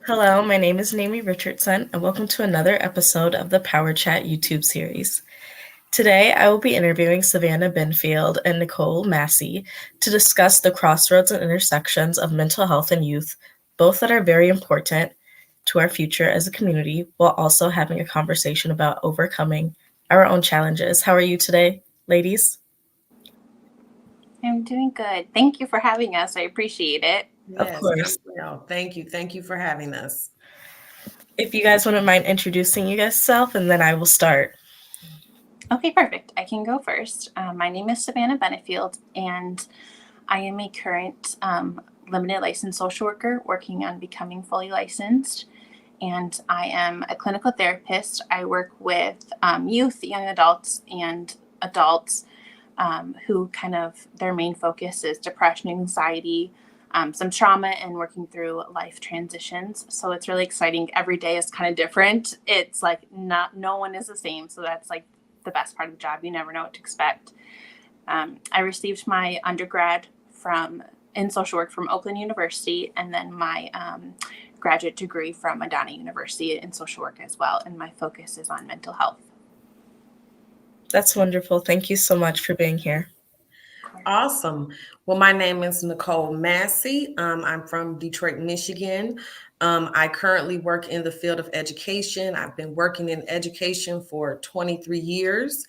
Hello, my name is Naomi Richardson, and welcome to another episode of the Power Chat YouTube series. Today, I will be interviewing Savannah Benfield and Nicole Massey to discuss the crossroads and intersections of mental health and youth, both that are very important to our future as a community, while also having a conversation about overcoming our own challenges. How are you today, ladies? I'm doing good. Thank you for having us. I appreciate it. Of Yes, I'm course. well. Thank you. Thank you for having us. If you guys wouldn't mind introducing yourself, and then I will start. Okay, perfect. I can go first. My name is Savannah Benefield, and I am a current limited licensed social worker working on becoming fully licensed. And I am a clinical therapist. I work with youth, young adults, and adults who kind of their main focus is depression, anxiety, some trauma, and working through life transitions. So it's really exciting. Every day is kind of different. It's like no one is the same. So that's like the best part of the job. You never know what to expect. I received my undergrad from in social work from Oakland University, and then my graduate degree from Madonna University in social work as well. And my focus is on mental health. That's wonderful. Thank you so much for being here. Awesome. Well, my name is Nicole Massey. I'm from Detroit, Michigan. I currently work in the field of education. I've been working in education for 23 years.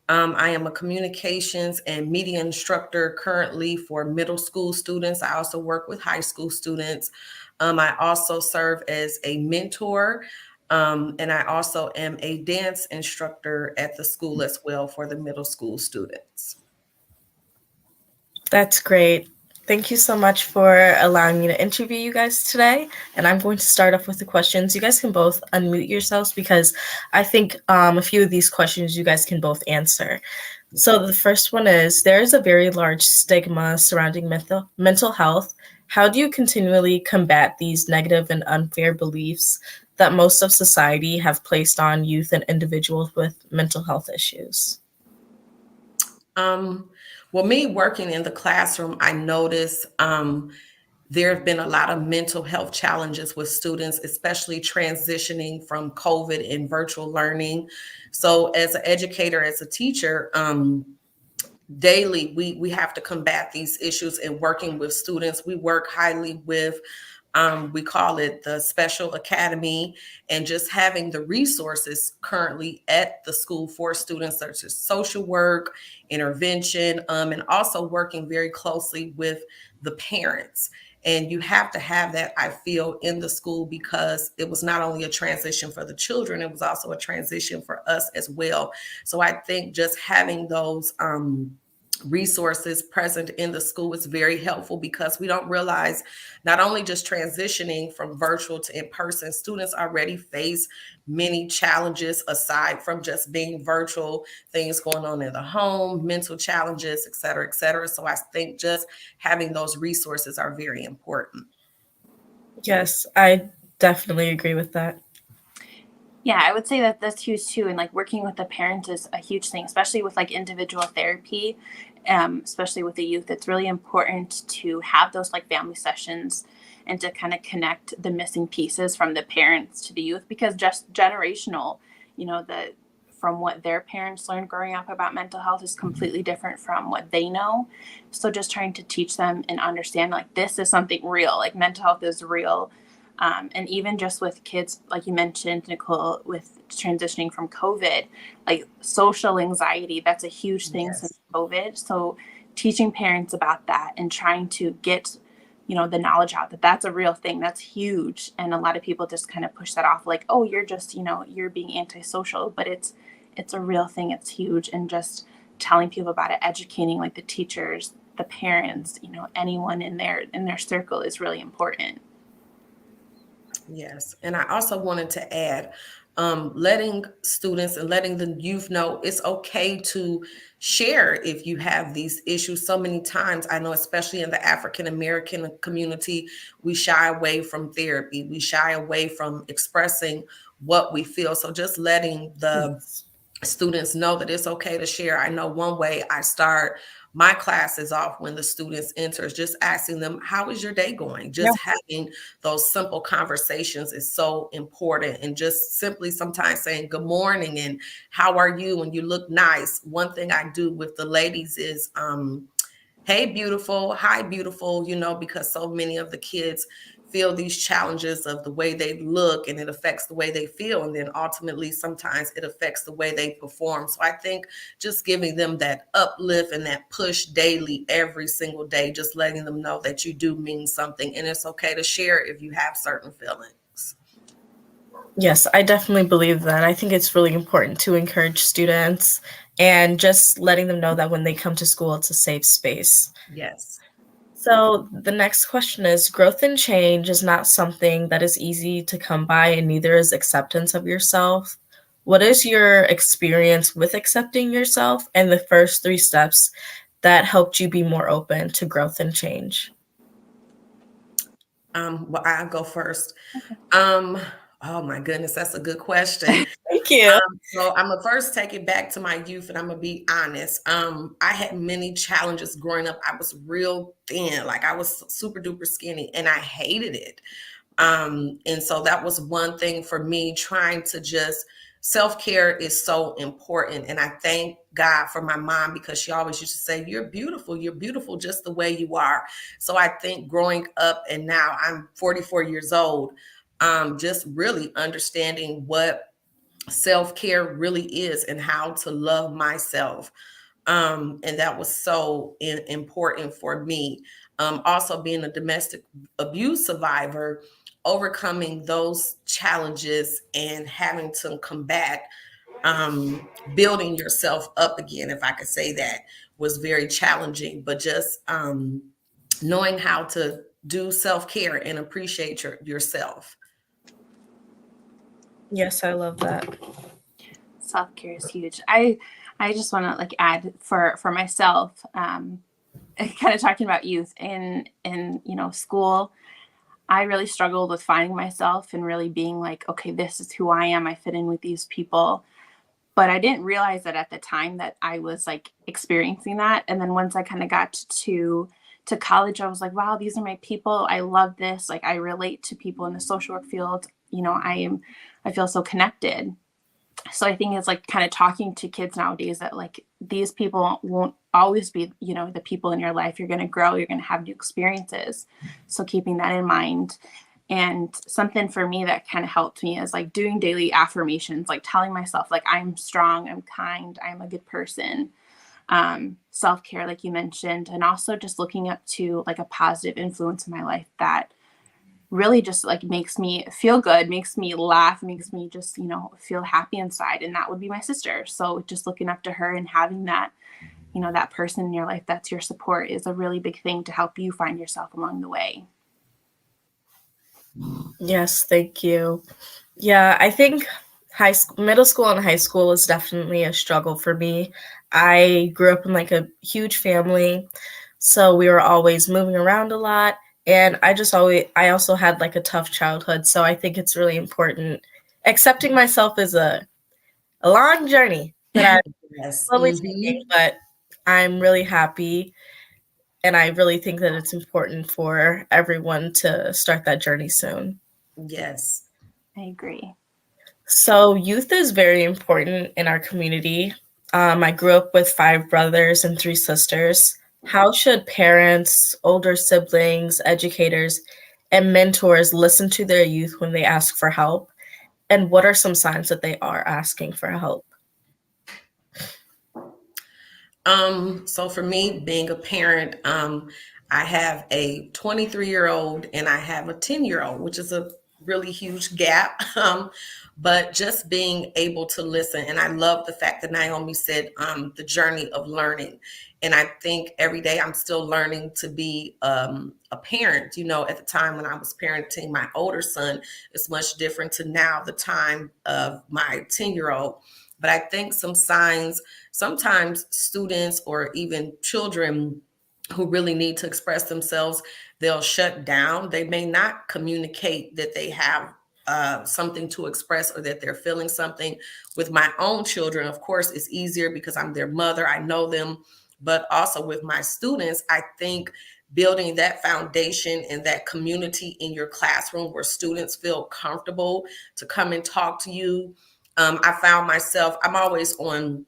I am a communications and media instructor currently for middle school students. I also work with high school students. I also serve as a mentor, and I am a dance instructor at the school as well for the middle school students. That's great. Thank you so much for allowing me to interview you guys today. And I'm going to start off with the questions. You guys can both unmute yourselves because I think a few of these questions you guys can both answer. So the first one is there is a very large stigma surrounding mental health. How do you continually combat these negative and unfair beliefs that most of society have placed on youth and individuals with mental health issues? Um, well, me working in the classroom, I notice there have been a lot of mental health challenges with students, especially transitioning from COVID and virtual learning. So, as an educator, as a teacher, daily we have to combat these issues and working with students. We work highly with we call it the special academy, and just having the resources currently at the school for students such as social work, intervention, and also working very closely with the parents. And you have to have that, I feel, in the school because it was not only a transition for the children, it was also a transition for us as well. So I think just having those resources present in the school is very helpful because we don't realize not only just transitioning from virtual to in person, students already face many challenges aside from just being virtual, things going on in the home, mental challenges, et cetera, et cetera. So I think just having those resources are very important. Yes, I definitely agree with that. Yeah, I would say that that's huge too. And like working with the parent is a huge thing, especially with like individual therapy, especially with the youth. It's really important to have those like family sessions and to kind of connect the missing pieces from the parents to the youth because just generational, the from what their parents learned growing up about mental health is completely different from what they know. So just trying to teach them and understand like this is something real, like mental health is real. And even just with kids, like you mentioned, Nicole, with transitioning from COVID, like social anxiety, that's a huge thing since Yes. COVID. So teaching parents about that and trying to get, the knowledge out that that's a real thing, that's huge. And a lot of people just kind of push that off like, oh, you're just, you're being antisocial, but it's a real thing. It's huge. And just telling people about it, educating like the teachers, the parents, anyone in their circle is really important. Yes. And I also wanted to add, letting students and letting the youth know it's okay to share if you have these issues. So many times, I know, especially in the African American community, we shy away from therapy, we shy away from expressing what we feel. So just letting the Yes. students know that it's okay to share. I know one way I start my class is off when the students enters, just asking them, how is your day going? Just having those simple conversations is so important. And just simply sometimes saying good morning and how are you? And you look nice. One thing I do with the ladies is, hey, beautiful, hi, beautiful, because so many of the kids feel these challenges of the way they look, and it affects the way they feel. And then ultimately, sometimes it affects the way they perform. So I think just giving them that uplift and that push daily, every single day, just letting them know that you do mean something. And it's okay to share if you have certain feelings. Yes, I definitely believe that. I think it's really important to encourage students and just letting them know that when they come to school, it's a safe space. Yes. So the next question is, growth and change is not something that is easy to come by, and neither is acceptance of yourself. What is your experience with accepting yourself and the first 3 steps that helped you be more open to growth and change? Well, I'll go first. Okay. Oh my goodness, that's a good question. Thank you. So I'm gonna first take it back to my youth, and I'm gonna be honest. I had many challenges growing up. I was real thin, like I was super duper skinny, and I hated it. And so that was one thing for me, trying to just self-care is so important. And I thank God for my mom, because she always used to say, you're beautiful just the way you are. So I think growing up, and now I'm 44 years old, just really understanding what self-care really is and how to love myself. And that was so important for me. Also being a domestic abuse survivor, overcoming those challenges and having to combat building yourself up again, if I could say that, was very challenging. But just knowing how to do self-care and appreciate yourself. Yes, I love that. Self-care is huge. I just want to like add for myself, kind of talking about youth in school. I really struggled with finding myself and really being like, okay, this is who I am. I fit in with these people. But I didn't realize that at the time that I was like experiencing that. And then once I kind of got to college, I was like, wow, these are my people. I love this. Like I relate to people in the social work field. I feel so connected. So I think it's like kind of talking to kids nowadays that like these people won't always be, the people in your life. You're going to grow, you're going to have new experiences. So keeping that in mind. And something for me that kind of helped me is like doing daily affirmations, like telling myself like I'm strong, I'm kind, I'm a good person. Self-care, like you mentioned, and also just looking up to like a positive influence in my life that really just like makes me feel good, makes me laugh, makes me just, feel happy inside. And that would be my sister. So just looking up to her and having that, that person in your life that's your support is a really big thing to help you find yourself along the way. Yes, thank you. Yeah, I think middle school and high school is definitely a struggle for me. I grew up in like a huge family, so we were always moving around a lot. And I also had like a tough childhood. So I think it's really important. Accepting myself is a long journey that I'm Yes. slowly taking, but I'm really happy. And I really think that it's important for everyone to start that journey soon. Yes. I agree. So youth is very important in our community. I grew up with 5 brothers and 3 sisters. How should parents, older siblings, educators, and mentors listen to their youth when they ask for help? And what are some signs that they are asking for help? So for me, being a parent, I have a 23-year-old and I have a 10-year-old, which is a really huge gap. But just being able to listen. And I love the fact that Naomi said the journey of learning. And I think every day I'm still learning to be a parent. At the time when I was parenting my older son, it's much different to now, the time of my 10-year-old. But I think some signs, sometimes students or even children who really need to express themselves, they'll shut down. They may not communicate that they have something to express or that they're feeling something. With my own children, of course, it's easier because I'm their mother. I know them. but also with my students, I think building that foundation and that community in your classroom where students feel comfortable to come and talk to you. I found myself, I'm always on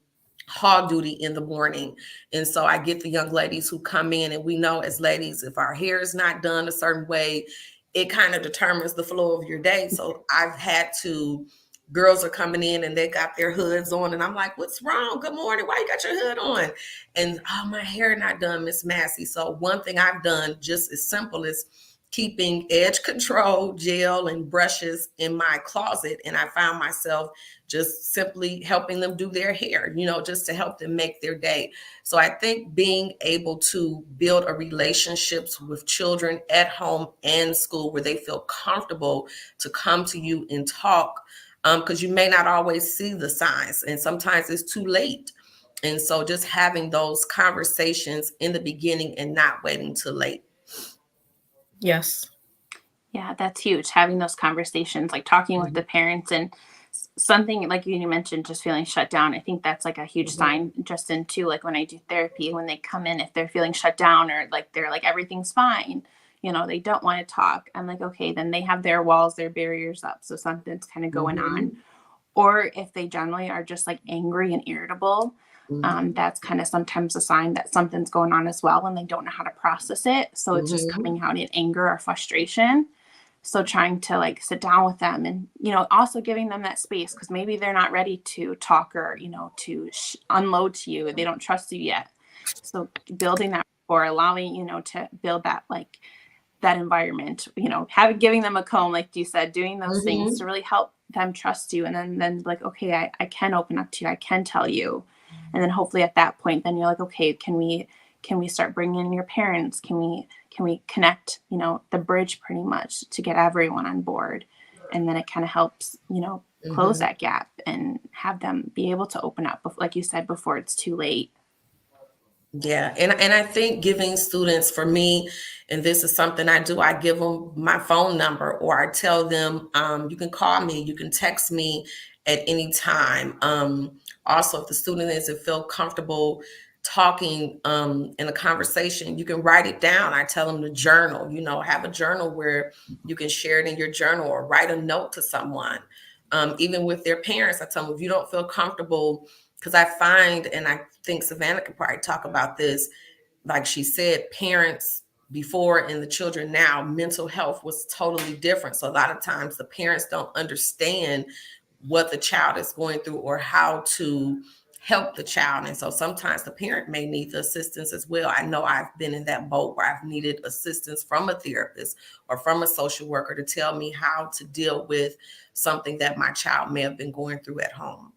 hall duty in the morning. And so I get the young ladies who come in, and we know as ladies, if our hair is not done a certain way, it kind of determines the flow of your day. So I've had to, girls are coming in and they got their hoods on, and I'm like, what's wrong? Good morning. Why you got your hood on? And oh, my hair not done, Miss Massey. So one thing I've done, just as simple as keeping edge control gel and brushes in my closet. And I found myself just simply helping them do their hair, just to help them make their day. So I think being able to build a relationships with children at home and school where they feel comfortable to come to you and talk, because you may not always see the signs, and sometimes it's too late. And so just having those conversations in the beginning and not waiting till late. Yes. Yeah, that's huge. Having those conversations, like talking with the parents, and something like you mentioned, just feeling shut down. I think that's like a huge sign, Justin, too. Like when I do therapy, when they come in, if they're feeling shut down or like they're like, everything's fine, they don't want to talk. I'm like, okay, then they have their walls, their barriers up. So something's kind of going on. Or if they generally are just like angry and irritable, that's kind of sometimes a sign that something's going on as well, and they don't know how to process it. So it's just coming out in anger or frustration. So trying to like sit down with them and, also giving them that space, because maybe they're not ready to talk or, to unload to you. They don't trust you yet. So building that, or allowing, to build that, like that environment, giving them a comb, like you said, doing those things to really help them trust you. And then like, okay, I can open up to you. I can tell you. And then hopefully at that point, then you're like, okay, can we start bringing in your parents? Can we connect, the bridge pretty much to get everyone on board? And then it kind of helps, close that gap and have them be able to open up, like you said, before it's too late. Yeah. And I think giving students, for me, and this is something I do, I give them my phone number, or I tell them, you can call me, you can text me at any time. Also, if the student doesn't feel comfortable talking in a conversation, you can write it down. I tell them to journal, have a journal where you can share it in your journal, or write a note to someone. Even with their parents, I tell them, if you don't feel comfortable, because I find, and I think Savannah could probably talk about this, like she said, parents before and the children now, mental health was totally different. So a lot of times the parents don't understand what the child is going through or how to help the child. And so sometimes the parent may need the assistance as well. I know I've been in that boat where I've needed assistance from a therapist or from a social worker to tell me how to deal with something that my child may have been going through at home.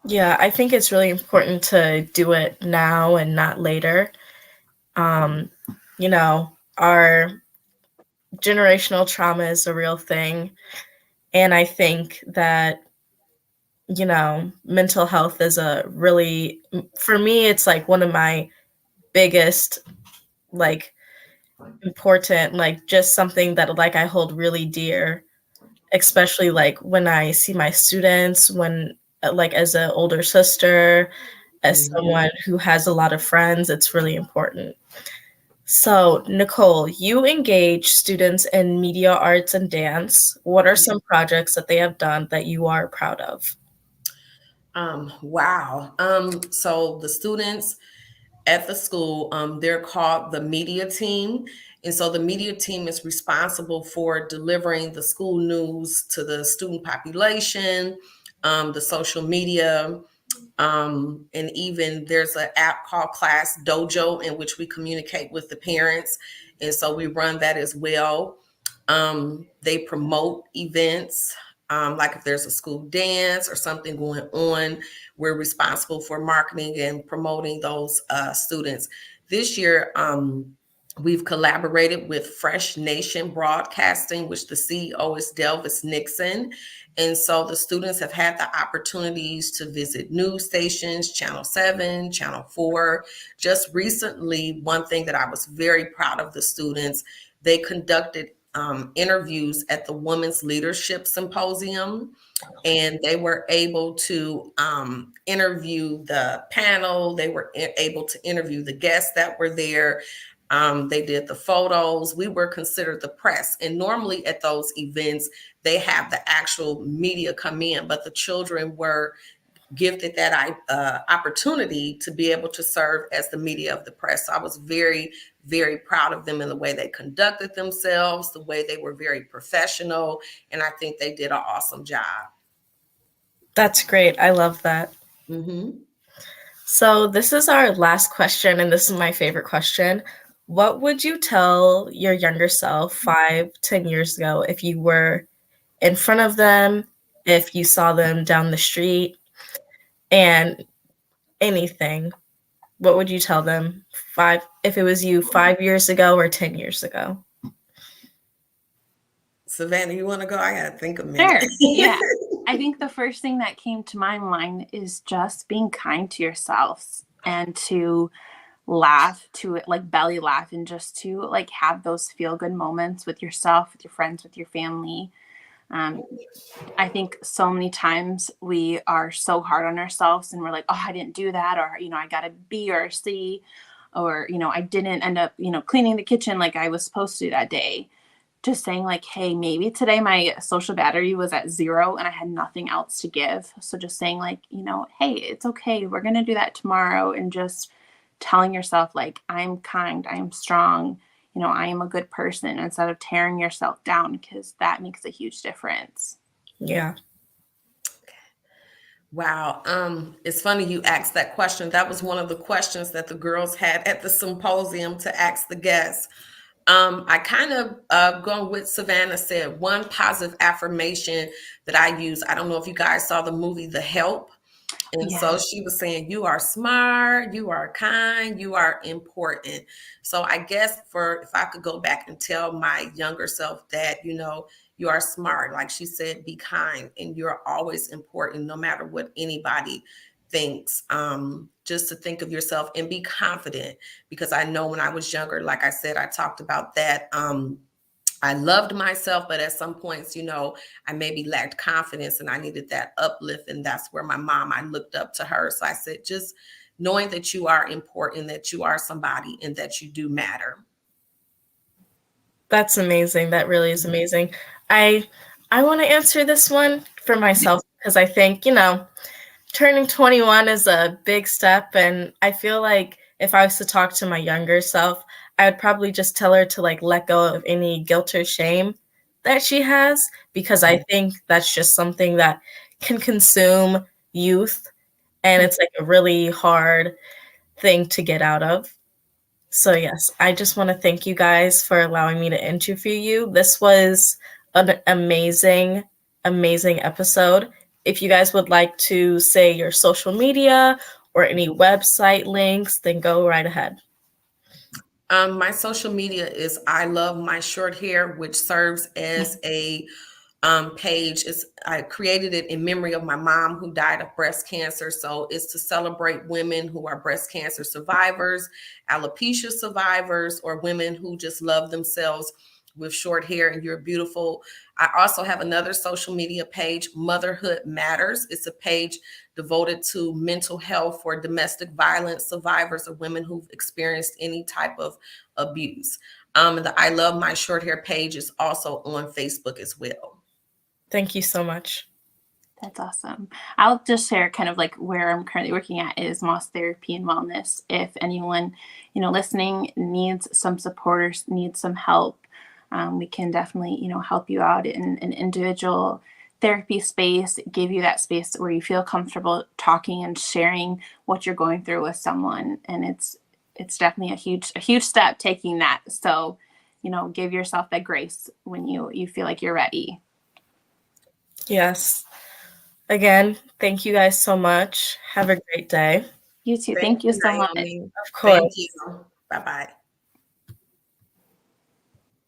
Yeah, I think it's really important to do it now and not later. Our generational trauma is a real thing. And I think that, mental health is for me, it's like one of my biggest, like, important, like just something that like I hold really dear, especially like when I see my students, when like as an older sister, as someone who has a lot of friends, it's really important. So, Nicole, you engage students in media arts and dance. What are some projects that they have done that you are proud of? Wow. So the students at the school, they're called the media team. And so the media team is responsible for delivering the school news to the student population, the social media, and even there's an app called Class Dojo in which we communicate with the parents. And so we run that as well. They promote events, like if there's a school dance or something going on, we're responsible for marketing and promoting those students. This year, we've collaborated with Fresh Nation Broadcasting, which the CEO is Delvis Nixon. And so the students have had the opportunities to visit news stations, Channel 7, Channel 4. Just recently, one thing that I was very proud of the students, they conducted interviews at the Women's Leadership Symposium, and they were able to interview the panel. They were able to interview the guests that were there. They did the photos. We were considered the press. And normally at those events, they have the actual media come in, but the children were gifted that opportunity to be able to serve as the media of the press. So I was very, very proud of them in the way they conducted themselves, the way they were very professional. And I think they did an awesome job. That's great. I love that. Mm-hmm. So this is our last question, and this is my favorite question. What would you tell your younger self 5-10 years ago if you were in front of them, if you saw them down the street, and anything? What would you tell them if it was you 5 years ago or 10 years ago? Savannah, you want to go? I got to think a minute. Sure. Yeah. I think the first thing that came to my mind is just being kind to yourselves and to laugh, to like belly laugh, and just to like have those feel good moments with yourself, with your friends, with your family. I think so many times we are so hard on ourselves and we're like, oh, I didn't do that, or, I got a B or a C, or, I didn't end up, cleaning the kitchen like I was supposed to that day. Just saying like, hey, maybe today my social battery was at 0 and I had nothing else to give. So just saying like, hey, it's okay. We're going to do that tomorrow. And just telling yourself like, I'm kind, I am strong, I am a good person, instead of tearing yourself down, because that makes a huge difference. Yeah. Wow. It's funny you asked that question. That was one of the questions that the girls had at the symposium to ask the guests. I kind of going with Savannah said, one positive affirmation that I use. I don't know if you guys saw the movie The Help. And so she was saying, you are smart, you are kind, you are important. So I guess if I could go back and tell my younger self that, you are smart, like she said, be kind, and you're always important no matter what anybody thinks. Just to think of yourself and be confident, because I know when I was younger, like I said, I talked about that. I loved myself, but at some points, I maybe lacked confidence and I needed that uplift. And that's where my mom, I looked up to her. So I said, just knowing that you are important, that you are somebody, and that you do matter. That's amazing. That really is amazing. I want to answer this one for myself because I think, turning 21 is a big step. And I feel like if I was to talk to my younger self, I would probably just tell her to like let go of any guilt or shame that she has, because I think that's just something that can consume youth. And it's like a really hard thing to get out of. So yes, I just want to thank you guys for allowing me to interview you. This was an amazing, amazing episode. If you guys would like to say your social media or any website links, then go right ahead. My social media is I Love My Short Hair, which serves as a page. I created it in memory of my mom who died of breast cancer. So it's to celebrate women who are breast cancer survivors, alopecia survivors, or women who just love themselves with short hair, and you're beautiful. I also have another social media page, Motherhood Matters. It's a page devoted to mental health for domestic violence survivors or women who've experienced any type of abuse. The I Love My Short Hair page is also on Facebook as well. Thank you so much. That's awesome. I'll just share kind of like where I'm currently working at is Moss Therapy and Wellness. If anyone, listening needs some support or needs some help, we can definitely, help you out in an individual therapy space, give you that space where you feel comfortable talking and sharing what you're going through with someone. And it's definitely a huge step taking that. So, give yourself that grace when you feel like you're ready. Yes. Again, thank you guys so much. Have a great day. You too. Thank you so much. Of course. Thank you. Bye-bye.